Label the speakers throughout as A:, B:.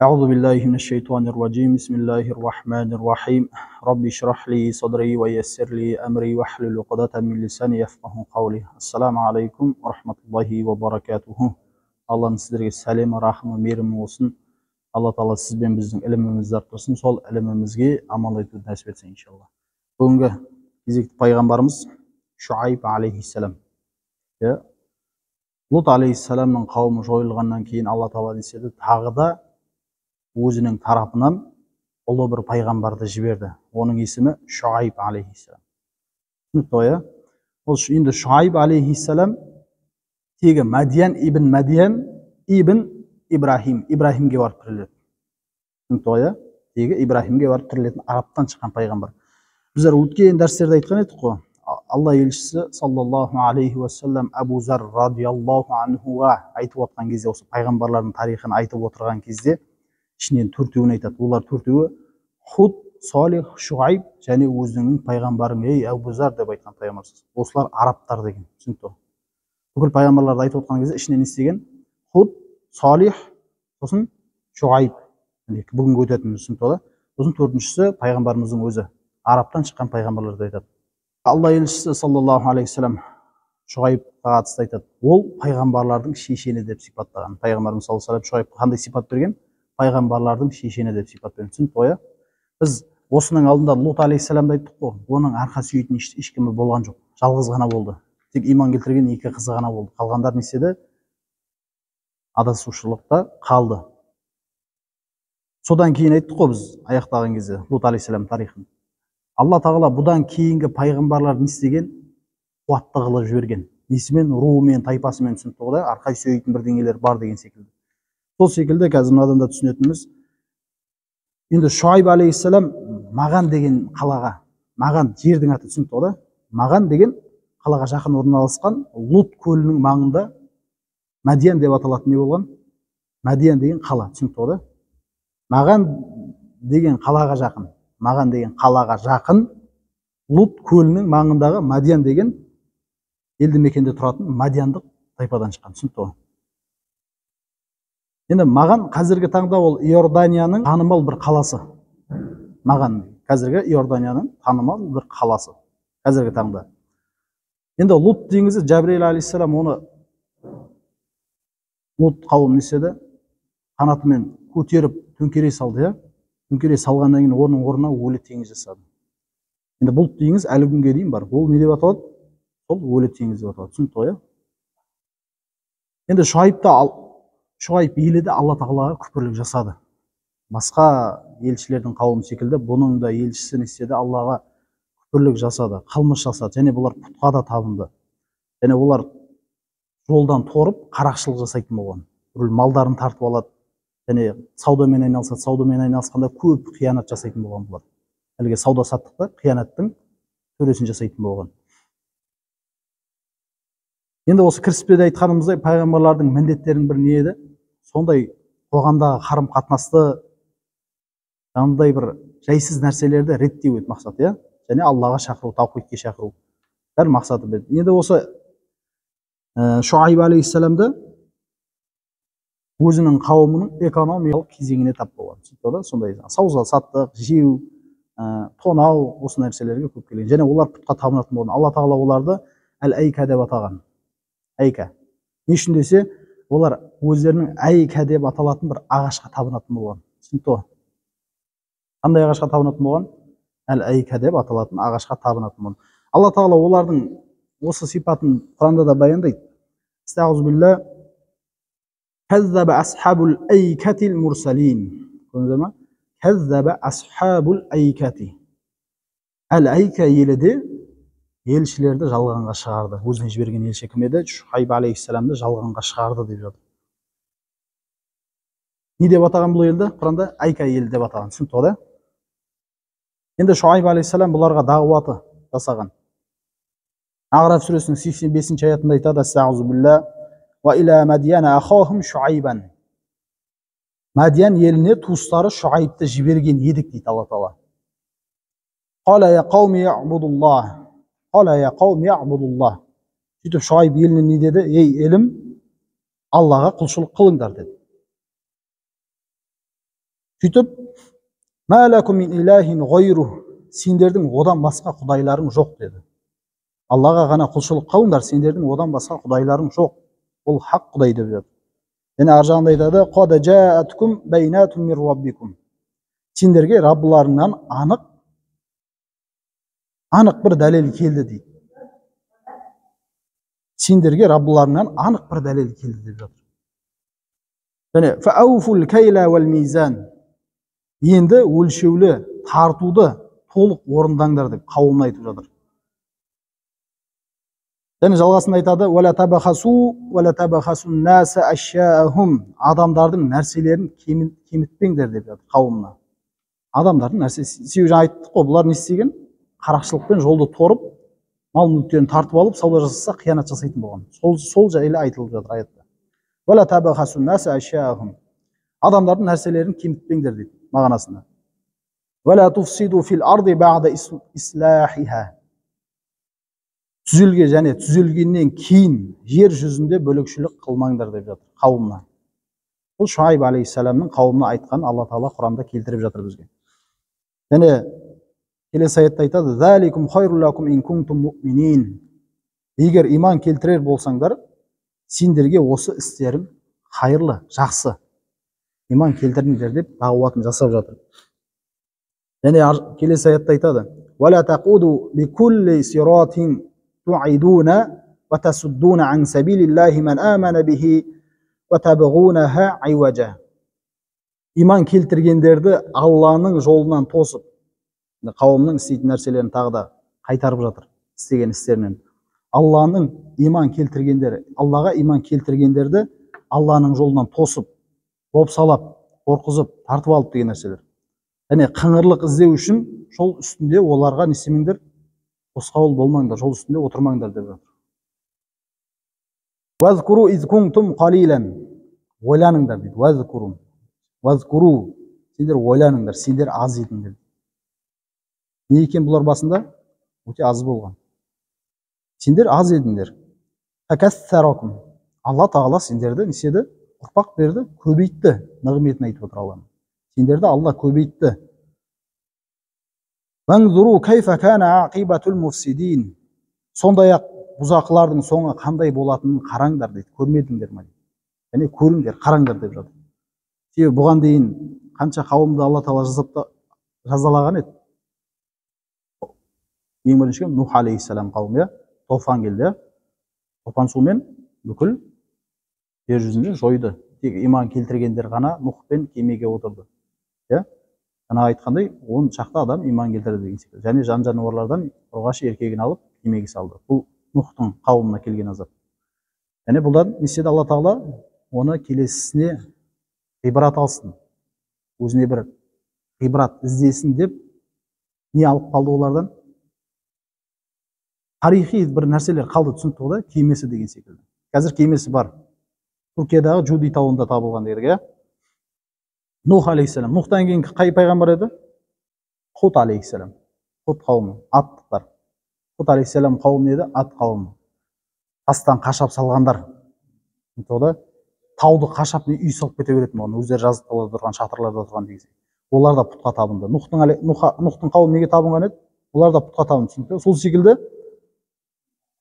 A: أعوذ بالله من الشيطان الرجيم بسم الله الرحمن الرحيم رب اشرح لي صدري ويسر لي أمري واحلل عقدة من لساني يفقهوا قولي السلام عليكم ورحمة الله وبركاته. Алланың сіздерге сәлемі, рахымы, мейірімі болсын. Алла Тағала сіз бен біздің ілімімізді арттырсын, сол ілімімізге амал етуді нәсіп етсін иншалла. Бүгінгі кезекті пайғамбарымыз Шуайб алейхиссалам. Лут алейхиссаламның қауымы жойылғаннан кейін Алла Тағала не істеді? Тағы да өзінің тарапынан ұлы бір пайғамбарды жіберді. Оның есімі Шуайб алейхиссалам. Түсінікті ғой, ол енді Шуайб алейхиссалам тегі Мадиян ибн Ибрахимге барып тіреледі. Түсінікті ғой, тегі Ибрахимге барып тірелетін арабтан шыққан пайғамбар. Біздер өткен дәрістерде айтқан едік қой, Алла елшісі саллаллаху алейхи уассалам Абу Зар радиаллаху анхуға айтып отқан кезде, осы пайғамбарлардың тарихын айтып отырған кезде ішінен төртеуін айтады. Олар төртеуі Худ, Салих, Шуайб және өзінің пайғамбарың ей Абу Зар деп айтқан пайғамбарсыз. Осылар арабтар деген. Түсінікті. Бүкіл пайғамбарларды айтып отқан кезде ішінен естіген Худ, Салих, сосын Шуайб. Бүгінгі өтетініміз түсінікті. Сосын төртіншісі пайғамбарымыздың өзі. Арабтан шыққан пайғамбарларды айтады. Алла елшісі саллаллаху алейхи вассалам Шуайбқа қатысты айтады. Ол пайғамбарлардың шешені деп сипаттаған. Пайғамбарымыз саллаллаху алейхи вассалам Шуайбқа қандай сипат берген? Пайғамбарлардың шешені деп сипат берген. Түсінікті ғой? Біз осының алдында Лут алейхиссаламды айттық қой. Оның арқа сүйейтін ешкімі болған жоқ. Жалғыз ғана болды. Тек иман келтірген екі қызы ғана болды. Қалғандар не істеді? Адасушылықта қалды. Содан кейін айттық қой біз аяқтаған кезде Лут алейхиссалам тарихын. Алла Тағала бұдан кейінгі пайғамбарларды не істеген? Қуатты қылып жіберген. Несімен? Руымен, тайпасымен. Түсінікті ғой? Арқа сүйейтін бірдеңелер бар деген секілді. Сол секілді қазір мынадан да түсінетініміз, енді Шуайб алейхиссалам Маған деген қалаға, Маған жердің аты түсінікті ғой? Маған деген қалаға жақын орналасқан Лут көлінің маңында Мадиян деп аталатын не болған? Мадиян деген қала, түсінікті ғой? Маған деген қалаға жақын, Маған деген қалаға жақын Лут көлінің маңындағы Мадиян деген елді мекенде тұратын Мадияндық тайпадан шыққан, түсінікті ғой? Енді Маған қазіргі таңда ол Иорданияның танымал бір қаласы. Маған қазіргі Иорданияның танымал бір қаласы. Қазіргі таңда. Енді Лут деңізі Жабрейл алейхиссалам оны Лут қауым неседі? Қанатымен көтеріп төңкере салды, төңкере салғаннан кейін оның орнына өлі теңіз жасады. Енді бұл теңіз әлі күнге дейін бар. Ол не деп аталады? Ол өлі теңіз деп аталады. Түсінікті ғой? Енді Шуайб елі де Алла Тағалаға күпірлік жасады. Басқа елшілердің қауымы секілді бұның да елшісі не істеді? Аллаға күпірлік жасады, қылмыс жасады. Және бұлар пұтқа да табынды. Және олар жолдан торып қарақшылық жасайтын болған. Бір малдарын тартып алады. Және саудамен айналысады. Саудамен айналысқанда көп қиянат жасайтын болған бұлар. Әлгі сауда саттықта қиянаттың төресін жасайтын болған. Енді осы кіріспеде айтқанымыздай пайғамбарлардың міндеттерінің бір не еді? Сондай қоғамдағы қарым қатынасты жаңағыдай бір жайсыз нәрселерді реттеу еді мақсат, және Аллаға шақыру, таухидке шақыру. Бәрі мақсаты еді. Енді осы Шуайб алейхиссаламды өзінің қауымының экономикалық кезеңіне тап болған. Сондай сауда саттық, жеу, тонау, осы нәрселерге көп келген. Және олар пұтқа табынатын болған. Алла Тағала оларды әл-Айка деп атаған. Айка. Не үшін десе, олар өздерінің Айка деп аталатын бір ағашқа табынатын болған. Түсінікті ғой? Қандай ағашқа табынатын болған? Әл-Айка деп аталатын ағашқа табынатын болған. Алла Тағала олардың осы сипатын Құранда да баяндайды. Estağfirullah. Кәззәбә асхабул айкатил мурсалин. Көрдіңіздер ме? Кәззәбә асхабул айкати. Әл-Айка елі де елшілерді жалғанға шығарды. Өзіне жіберген елші кім еді? Шуайб алейхиссаламды жалғанға шығарды деп жатыр. Не деп атаған бұл елді? Құранда Айка елі деп атаған. Түсінікті ғой? Енді Шуайб алейхиссалам бұларға дағуаты жасаған. Ағраф сүресінің 85-ші аятында айтады: Estağfirullah. Ва иля Мадияна ахахум Шуайбан. Мадиян еліне туыстары Шуайбты жіберген едік дейді Алла Тағала. Қала я қауми яъбудуллах. Қала я қауми яъбудуллах. Сөйтіп Шуайб еліне не деді? Ей елім, Аллаға құлшылық қылыңдар деді. Сөйтіп, «Ма лакум мин илахин гайрух», сендердің одан басқа құдайларың жоқ деді. Аллаға ғана құлшылық қылыңдар, сендердің одан басқа құдайларың жоқ. Ол хақ құдай деп жатыр. Және ар жағында айтады, «Қад жааткум байнатум мир раббикум». Сендерге Раббыларыңнан анық бір дәлел келді дейді. Сендерге Раббыларыңнан анық бір дәлел келді деп жатыр. Және фауфул кайла вал мизан. Енді өлшеулі тартуды толық орындаңдар деп қауымына айтып жатыр. Және жалғасында айтады, «Вала табахасу наса ашяахум». Адамдардың нәрселерін кемітпеңдер деп жатыр қауымына. Адамдардың нәрсесі, себебі жаңа айттық қой, бұлар не істеген? Қарақшылықпен жолды торып, мал мүліктерін тартып алып, сауда жасаса қиянат жасайтын болған. Сол жайлы айтылып жатыр аятта. «Вала табахасу наса ашяахум». Адамдардың нәрселерін кемітпеңдер дейді мағынасында. «Вала туфсиду фил арди ба'да ислахиха». Түзелге және түзелгеннен кейін жер жүзінде бөлікшілік қылмаңдар деп жатыр қауымына. Бұл Шуайб алейхиссаламның қауымына айтқан Алла Тағала Құранда келтіріп жатыр бізге. Және келесі аятта айтады, «Заликум хайру лакум ин кунтум муъминин». Егер иман келтірер болсаңдар, сендерге осы істерім хайырлы, жақсы. Иман келтіріңдер деп дағуатын жасап жатыр. Және келесі аятта айтады, «Вала тақуду бикулли сиратин ту'идуна ва тасуддуна ан сабилиллахи ман амана бихи ва табғунаха айважа». Иман келтіргендерді Алланың жолынан тосып, қауымның істейтін нәрселерін тағы да қайтарып жатыр, істеген істерінен. Алланың иман келтіргендері, Аллаға иман келтіргендерді Алланың жолынан тосып, бопсалап, қорқызып, тартып алып деген нәрселер. Және қыңырлық іздеу үшін жол үстінде оларға не істемеңдер, тосқауыл болмаңдар, жол үстінде отырмаңдар деп жатыр. «Вазкуру из кунтум қалилан». Ойланыңдар дейді. «Вазкуру». Сендер ойланыңдар, сендер аз едіңдер. Не екен бұлар басында? Өте аз болған. Сендер аз едіңдер. «Факассаракум». Алла Тағала сендерді неседі? Ұрпақ берді, көбейтті. Нығметін айтып отыр Алла. Сендерді Алла көбейтті. «Ванзуру кайфа кана ақибатул муфсидин». Сондай-ақ бұзақылардың соңы қандай болатынын қараңдар дейді. Көрмедіңдер ме? Яғни көріңдер, қараңдар деп жатыр. Себебі бұған дейін қанша қауымды Алла Тағала жазалаған еді. Ең бірінші Нух алейхиссалам қауымы, тофан келді. Тофан сумен бүкіл жер жүзінде жойды. Тек иман келтіргендер ғана Нухпен кемеге отырды. Жаңа айтқандай, 10 шақты адам иман келтірді деген секілді. Және жан-жануарлардан ұрғашы еркегін алып кемеге салды. Бұл Нухтың қауымына келген азап. Және бұлдан не істеді Алла Тағала? Оны келесісіне ғибрат алсын. Өзіне бір ғибрат іздесін деп не алып қалды олардан? Тарихи бір нәрселер қалды, түсінікті ғой, кемесі деген секілді. Қазір кемесі бар. Түркиядағы Джуди тауында табылған дедік. Нух алейхиссалам. Нухтан кейін қай пайғамбар еді? Хут алейхиссалам. Хут қауымы, аттықтар. Хут алейхиссалам қауымы еді? Ат қауымы. Тастан қашап салғандар. Тауды қашап үй салып кете беретін, оны өздері жазықталарда тұрған, шатырларда тұрған деген. Олар да пұтқа табынды. Нухтың қауымы неге табынған еді? Олар да пұтқа табынды, түсінікті. Сол секілді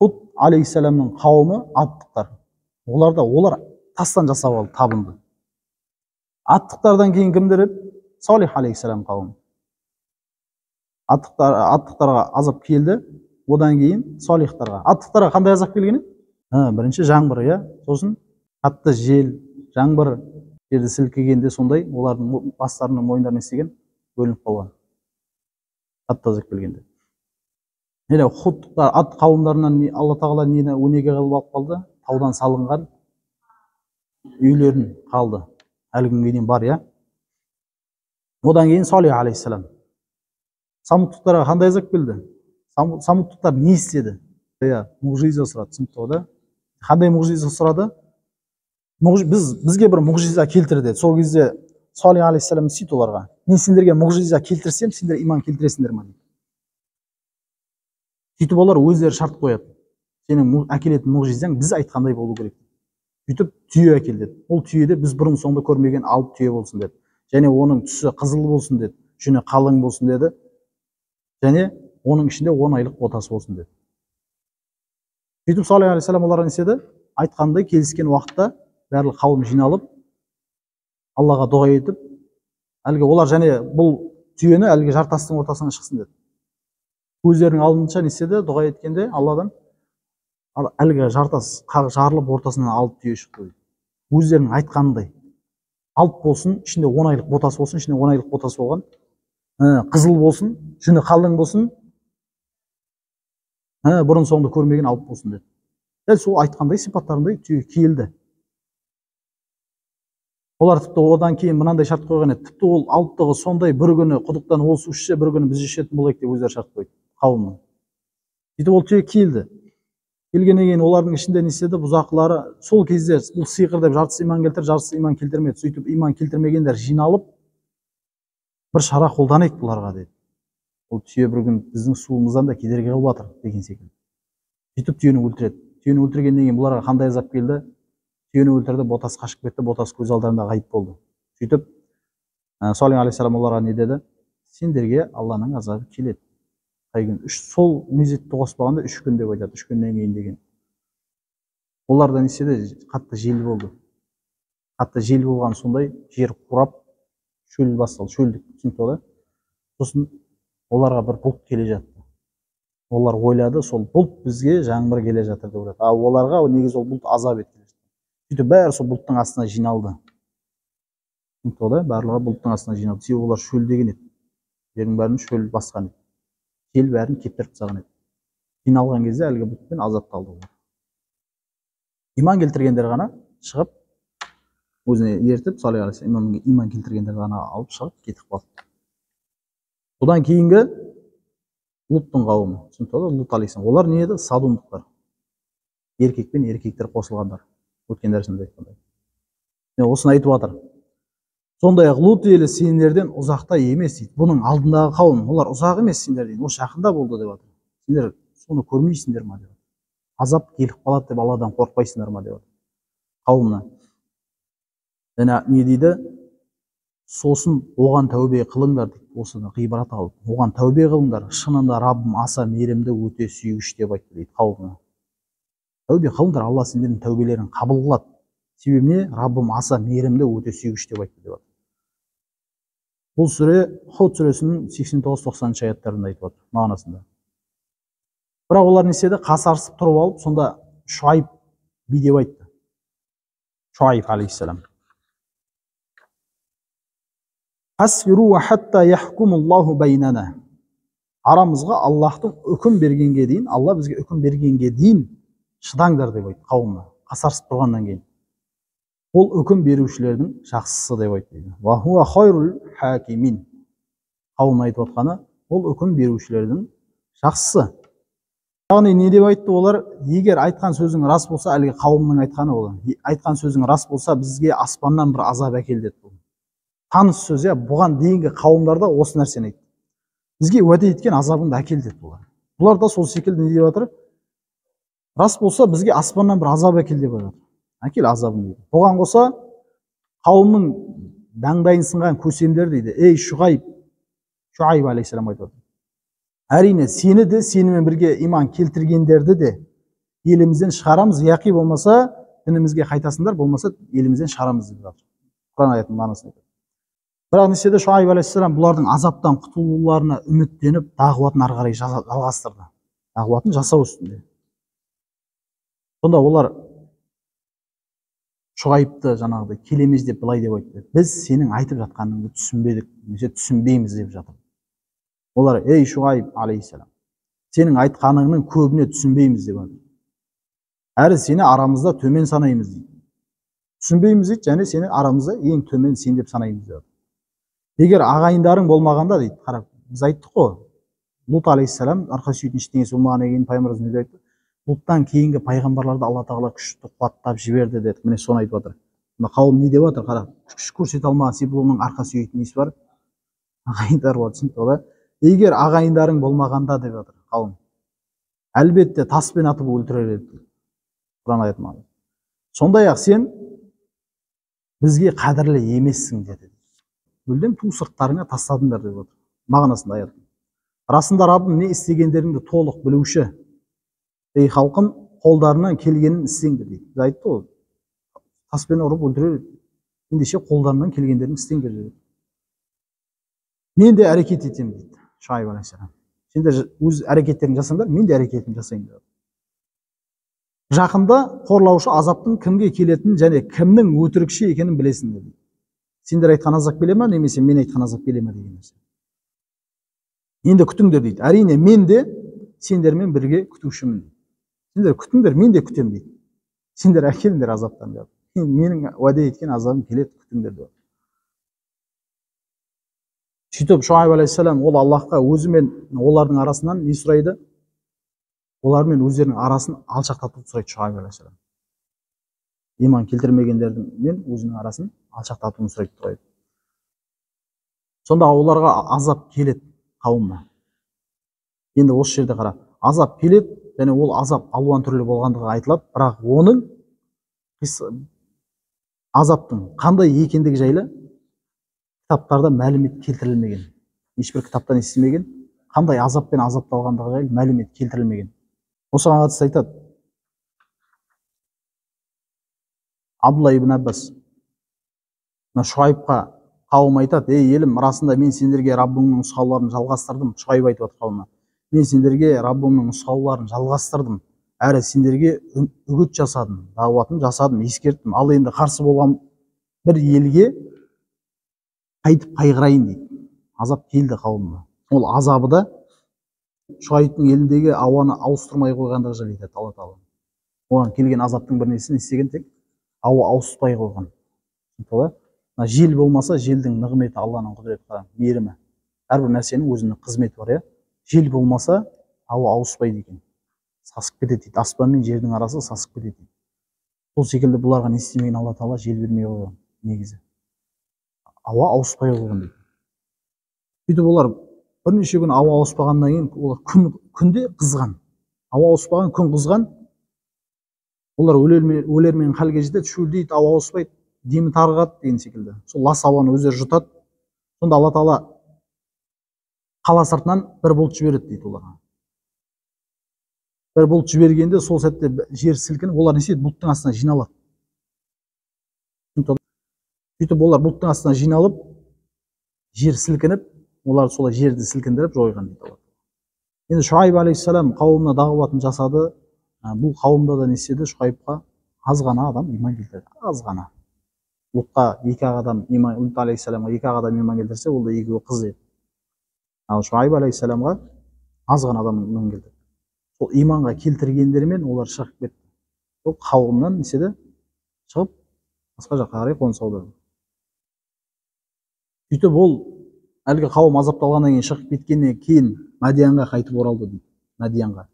A: Хут алейхиссаламның қауымы аттықтар. Олар тастан жасап алды, табынды. Аттықтардан кейін кімдер еді? Салих алейхиссалам қауымы. Аттықтарға азап келді, одан кейін салихтарға. Аттықтарға қандай азап келген еді? Бірінші жаңбыр, сосын қатты жел, жаңбыр жерді сілкігенде сондай, олардың бастарының мойындарына істеген бөлініп қалған. Қатты азап келгенде. Хуттықтар, ат қауымдарынан Алла Тағала нені өнеге қылып алып қалды? Таудан салынған үйлерін қалды. Әлі күнге дейін бар, Одан кейін Салих алейхиссалам. Самуттықтарға қандай азап келді? Самуттықтар не істеді? Мұғжиза сұрады, түсінікті ғой, Қандай мұғжиза сұрады? Бізге бір мұғжиза келтірді. Сол кезде Салих алейхиссалам сөйтті оларға. Мен сендерге мұғжиза келтірсем, сендер иман келтіресіңдер ме? Сөйтіп олар өздері шарт қояды. Сенің әкелетін мұғжизаң біз айтқандай болу керек. Сөйтіп түйе әкелді. Ол түйеде біз бұрын соңды көрмеген алып түйе болсын деді. және оның түсі қызыл болсын деді, жүні қалың болсын деді, және оның ішінде 10 айлық ботасы болсын деді. Сөйтіп саллаллаху алейхи вассалам оларға не істеді? Айтқандай келіскен уақытта барлық қауым жиналып, Аллаға дұға етіп, әлгі олар және бұл түйені әлгі жартастың ортасынан шықсын деді. Өздерінің алдынша не істеді? Дұға еткенде Алладан әлгі жартас жарылып ортасынан алып түйе шықты. Өздерінің айтқанындай алып болсын, ішінде 10 айлық ботасы болсын, ішінде 10 айлық ботасы болған, қызыл болсын, жүні қалың болсын, бұрын соңды көрмеген алып болсын деді. Дәл сол айтқандай сипаттарындай түйе киілді. Олар тіпті одан кейін мынандай шарт қойған еді. Тіпті ол алыптығы сондай бір күні құдықтан ол су ішсе, бір күні біз ішетін болайық деп өздері шарт қойды қауымның. Сөйтіп ол түйе киілді. Келгеннен кейін олардың ішінде не істеді? Бұзақылары сол кезде бұл сиқыр деп жартысы иман келтір, жартысы иман келтірмеді. Сөйтіп иман келтірмегендер жиналып бір шара қолданайық бұларға деді. Ол түйе бір күн біздің суымыздан да кедергі қылып жатыр деген секілді. Сөйтіп түйені өлтіреді. Түйені өлтіргеннен кейін бұларға қандай азап келді? Түйені өлтірді, ботасы қашып кетті, ботасы көз алдарында ғайып болды. Сөйтіп Салих алейхиссалам оларға не деді? Сендерге Алланың азабы келеді. Сол мезетті қоспағанда 3 күн деп айтады, 3 күннен кейін деген. Оларда не істеді? Қатты жел болды. Қатты жел болған сондай жер қурап, шөл басталды, шөлдік түсінікті. Сосын оларға бір бұлт келе жатты. Олар ойлады, сол бұлт бізге жаңбыр келе жатыр деп ойлады. Оларға негізі ол бұлт азап етті. Сөйтіп бәрі сол бұлттың астына жиналды. Барлығы бұлттың астына жиналды. Себебі олар шөл деген еді. Жердің бәрін шөл басқан еді. Жел бәрін кептіріп тастаған еді. Жиналған кезде әлгі бұлтпен азапталды олар. Иман келтіргендер ғана шығып, өзіне ертіп, Салих алейхиссалам иман келтіргендер ғана алып шығып кетіп қалды. Содан кейінгі Луттың қауымы, Лут алейхиссалам, олар не еді? Садумдықтар. Еркек пен еркектер қосылғандар. Өткен дәрісімізде айтқандай. Осыны айтып жатыр. Сондай-ақ Лут елі сендерден ұзақта емес дейді. Бұның алдындағы қауым, олар ұзақ емес сендерден, ол жақында болды деп жатыр. Сендер соны көрмейсіңдер ма деп. Азап келіп қалады деп Алладан қорықпайсыңдар ма деп. Қауымына. Және не дейді? Сосын оған тәубе қылыңдар дейді. Осыны ғибрат алып, оған тәубе қылыңдар. Шынында Раббым аса мейірімді, өте сүйгіш деп айтты дейді қауымына. Тәубе қылыңдар, Алла сендердің тәубелерін қабыл қылады. Себебі не? Раббым аса мейірімді, өте сүйгіш деп айтты деп. Бұл сүре Худ сүресінің 89-90 аяттарында айтып отыр, мағынасында. Бірақ олар не істеді? Қасарысып тұрып алып, сонда Шуайб би деп айтты. Шуайб алейхиссалам. Асфиру ва хатта яхкумуллаху байнана. Арамызға Аллахтың үкім бергенге дейін, Алла бізге үкім бергенге дейін шыдаңдар деп айтты қауымына. Қасарысып тұрғаннан кейін. Ол үкім берушілердің жақсысы деп айтты. Ва хуа хайрул хакимин. Қауым айтып отқаны, ол үкім берушілердің жақсысы. Яғни не деп айтты олар? Егер айтқан сөзің рас болса, әлгі қауымның айтқаны ол. Айтқан сөзің рас болса, бізге аспаннан бір азап әкел деді. Таныс сөз, бұған дейінгі қауымдарда осы нәрсені айтты. Бізге уәде еткен азабыңды әкел деді бұлар. Бұлар да сол секілді не деп жатыр? Рас болса, бізге аспаннан бір азап әкел деп жатыр. Әкел азабын дейді. Бұған қоса қауымның даңдайын сынған көсемдер дейді. Ей Шуайб алейхиссалам айтып отыр. Әрине сені де, сенімен бірге иман келтіргендерді де елімізден шығарамыз, яқи болмаса дінімізге қайтасыңдар, болмаса елімізден шығарамыз деп жатыр. Құран аятының мағынасын айтады. Бірақ не істеді? Шуайб алейхиссалам бұлардың азаптан құтылуларына үміттеніп, дағуатын ары қарай жалғастырды. Дағуатын жасау үстінде. Сонда олар Шуайбты жаңағыдай келеміз деп былай деп айтты. Біз сенің айтып жатқаныңды түсінбедік, немесе түсінбейміз деп жатыр. Олар, ей Шуайб алейхиссалам, сенің айтқаныңның көбіне түсінбейміз деп жатыр. Әрі сені арамызда төмен санаймыз дейді. Түсінбейміз дейді, және сені арамызда ең төмен сен деп санаймыз деп жатыр. Егер ағайындарың болмағанда дейді, қарап, біз айттық қой, Лут алейхиссалам арқа сүйетін ештеңесі болмағаннан кейін пайғамбарымыз не айтты? Луттан кейінгі пайғамбарларды Алла тағала күшті қуаттап жіберді деді. Міне соны айтып отыр. Қауым не деп отыр? Қарап, күш көрсете алмаған себебі оның арқа сүйетін несі бар? Ағайындар бар, түсінікті ғой. Егер ағайындарың болмағанда деп отыр қауым. Әлбетте таспен атып өлтірер еді. Құран аятында. Сондай-ақ сен бізге қадірлі емессің деді. мүлдем ту сырттарыңа тастадыңдар деп отыр мағынасында аяттың. Расында Раббым не істегендеріңді толық білуші. Ей халқым, қолдарынан келгенін істеңдер дейді. Біз айтты ғой, таспен ұрып өлтірер, ендеше қолдарынан келгендерін істеңдер деп. Мен де әрекет етемін дейді Шуайб алейхиссалам. Сендер өз әрекеттеріңді жасаңдар, мен де әрекетімді жасайын деп. Жақында қорлаушы азаптың кімге келетінін және кімнің өтірікші екенін білесің дейді. Сендер айтқан азап келе ме, немесе мен айтқан азап келе ме деген нәрсе. Енді күтіңдер дейді. Әрине мен де сендермен бірге күтушімін. Сендер күтіңдер, мен де күтемін дейді. Сендер әкеліңдер азаптан деп. Менің уәде еткен азабым келеді, күтіңдер деп. Сөйтіп Шуайб алейхиссалам ол Аллахқа өзі мен олардың арасынан не сұрайды? Олар мен өздерінің арасын алшақтатып сұрайды Шуайб алейхиссалам. Иман келтірмегендердің мен өзінің арасын алшақтатуын сұрайды. Сонда оларға азап келеді қауымына. Енді осы жерде қара, азап келеді, және ол азап алуан түрлі болғандығы айтылады, бірақ оның азаптың қандай екендігі жайлы кітаптарда мәлімет келтірілмеген. Ешбір кітаптан естімеген, қандай азаппен азапталғандығы жайлы мәлімет келтірілмеген. Осыған қатысты айтады Абдулла ибн Аббас Шуайбқа қауым айтады: ей елім, расында мен сендерге Раббыңның нұсқауларын жалғастырдым. Шуайб айтып отыр қауымына: мен сендерге Раббымның нұсқауларын жалғастырдым, әрі сендерге үгіт жасадым, дауатын жасадым, ескерттім. Ал енді қарсы болған бір елге қайтып қайғырайын дейді. Азап келді қауымына. Ол азабы да Шуайбтың еліндегі ауаны ауыстырмай қойғандығы жайлы айтады Алла Тағала. Оған келген азаптың бір несін істеген тек ауа ауыспай қойған. Жел болмаса, желдің нығметі, Алланың құдіреті, мейірімі. Әрбір нәрсенің өзінің қызметі бар, жел болмаса, ауа ауыспайды екен. Сасып кетеді дейді. Аспан мен жердің арасы сасып кетеді дейді. Сол секілді бұларға не істемеген Алла Тағала жел бермей қойған негізі. Ауа ауыспай қойған дейді. Сөйтіп олар бірнеше күн ауа ауыспағаннан кейін олар күнде қызған. Ауа ауыспаған, күн қызған. Олар өлермен халге жетеді, шөлдейді, ауа ауыспайды, демі тарығады деген секілді. Сол лас ауаны өздері жұтады. Сонда Алла Тағала қала сыртынан бір бұлт жібереді дейді оларға. Бір бұлт жібергенде сол сәтте жер сілкініп, олар не істейді? Бұлттың астына жиналады. Сөйтіп олар бұлттың астына жиналып, жер сілкініп, олар солай жерді сілкіндіріп жойған дейді. Енді Шуайб алейхиссалам қауымына дағуатын жасады. Бұл қауымда да не істеді? Шуайбқа аз ғана адам иман келтірді. Аз ғана. Лутқа Лут алейхиссаламға екі адам иман келтірсе, ол да екеуі қыз еді. Ал Шуайб алейхиссаламға аз ғана адам иман келтірді. Сол иманға келтіргендермен олар шығып кетті. Сол қауымнан не істеді? Шығып, басқа жаққа қарай қоныс аударды. Сөйтіп ол әлгі қауым азапталғаннан кейін шығып кеткеннен кейін Мадиянға қайтып оралды дейді.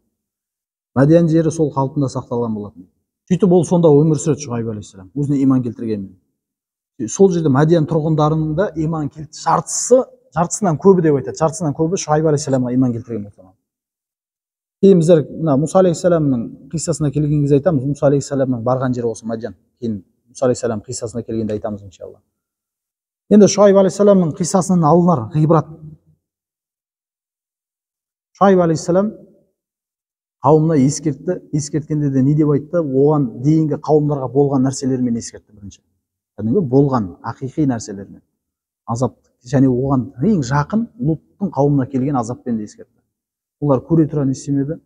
A: Мадиян жері сол қалпында сақталған болатын. Сөйтіп ол сонда өмір сүреді Шуайб алейхиссалам, өзіне иман келтіргенмен. Сол жерде Мадиян тұрғындарының да иман келтірген, жартысынан көбі деп айтады. Жартысынан көбі Шуайб алейхиссаламға иман келтірген болған. Кейін біздер Мұса алейхиссаламның қиссасына келген кезде айтамыз, Мұса алейхиссаламның барған жері осы Мадиян. Кейін Мұса алейхиссалам қиссасына келгенде айтамыз иншалла. Енді Шуайб алейхиссаламның қиссасынан алынар ғибрат. Шуайб алейхиссалам қауымына ескерткенде де не деп айтты? Оған дейінгі қауымдарға болған нәрселермен ескертті бірінші. Болған ақиқи нәрселермен. Азап, және оған ең жақын Луттың қауымына келген азаппен де ескертті. Олар көре тұра не істемеді?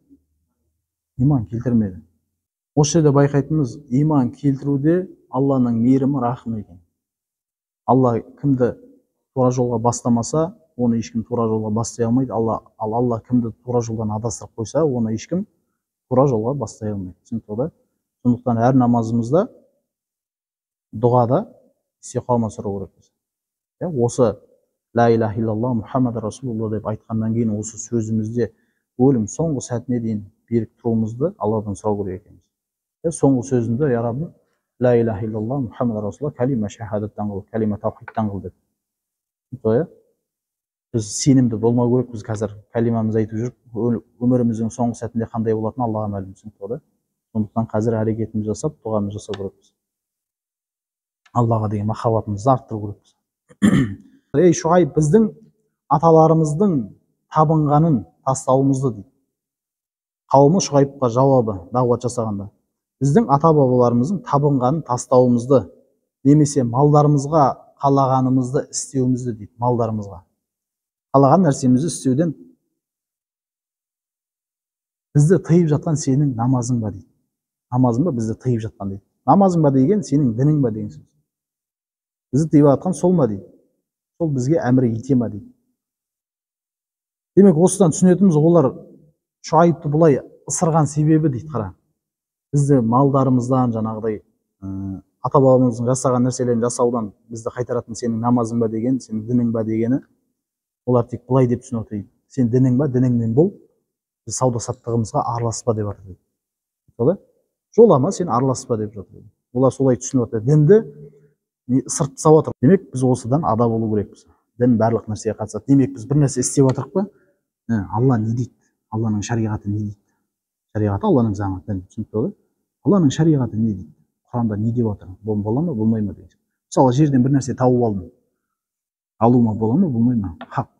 A: Иман келтірмеді. Осы жерде байқайтынымыз, иман келтіруде Алланың мейірімі, рахымы екен. Алла кімді тура жолға бастамаса, оны ешкім тура жолға бастай алмайды. Алла кімді тура жолдан адастырып қойса, оны ешкім тура жолға бастай алмайды. Сондықтан әр намазымызда, дұғада истиқама сұрау керекпіз. Осы ла илаха иллаллах Мұхаммад Расулулла деп айтқаннан кейін осы сөзімізде өлім соңғы сәтіне дейін берік тұруымызды Алладан сұрау керек екенбіз. Соңғы сөзімді, я Раббым, ла илаха иллаллах Мұхаммад Расулулла калима шахадаттан қыл, калима тавхидтан қыл деп. Біз сенімді болмау керекпіз қазір калимамызды айтып жүріп, өміріміздің соңғы сәтінде қандай болатыны Аллаға мәлім. Сондықтан қазір әрекетімізді жасап, дұғамызды жасау керекпіз. Аллаға деген махаббатымызды арттыру керекпіз. ей Шуайб, біздің аталарымыздың табынғанын тастауымызды дейді. Қауымы Шуайбқа жауабы дағуат жасағанда, біздің ата бабаларымыздың табынғанын тастауымызды, немесе малдарымызға қалағанымызды істеуімізді дейді. Малдарымызға қалаған нәрсемізді істеуден бізді тыйып жатқан сенің намазың ба дейді. Намазың ба бізді тыйып жатқан дейді. Намазың ба деген сенің дінің ба деген сөз. Бізді тыйып жатқан сол ма дейді. Сол бізге әмір ете ма дейді. Демек осыдан түсінетініміз, олар Шуайбты бұлай ысырған себебі дейді, қара. Бізді малдарымыздан, жаңағыдай ата бабамыздың жасаған нәрселерін жасаудан бізді қайтаратын сенің намазың ба деген, сенің дінің ба дегені, олар тек бұлай деп түсініп отыр. Сен дінің ба, дініңмен бол, біз сауда саттығымызға араласпа деп жатыр дейді. Жолама, сен араласпа деп жатыр. Олар солай түсініп отыр. Дінді сырт сап отыр. Демек біз осыдан ада болу керекпіз. Дін барлық нәрсеге қатысады. Демек біз бір нәрсе істеп жатырық па? Алла не дейді? Алланың шариғаты не дейді? Шариғаты Алланың заңы. Түсінікті ғой? Алланың шариғаты не дейді? Құранда не деп отыр? Бола ма, болмай ма деген. Мысалы, жерден бір нәрсе тауып алдым. Алуыма бола ма, болмай ма? Хақ.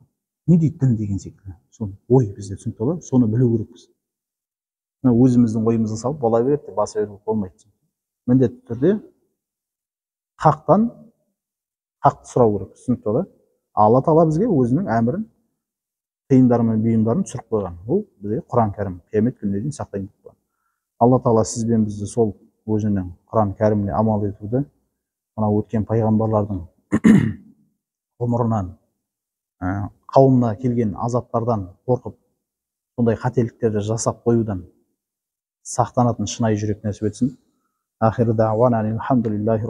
A: Не дейді дін деген секілді. Соны ой бізде, түсінікті ғой? Соны білу керекпіз. Өзіміздің ойымызды салып бола береді деп баса беруге болмайды. Міндетті түрде хақтан хақты сұрау керек. Түсінікті ғой? Алла Тағала бізге өзінің әмірін, тыйымдары мен бұйымдарын түсіріп қойған. Ол бізге Құран кәрім қиямет күніне дейін сақтайын деп қойған. Алла Тағала сіз бен бізді сол өзінің Құран кәріміне амал етуді, мынау өткен пайғамбарлардың ғұмырынан, қауымына келген азаптардан қорқып, сондай қателіктерді жасап қоюдан сақтанатын шынайы жүрек нәсіп етсін. Ахиру дағуана алхамдулиллахи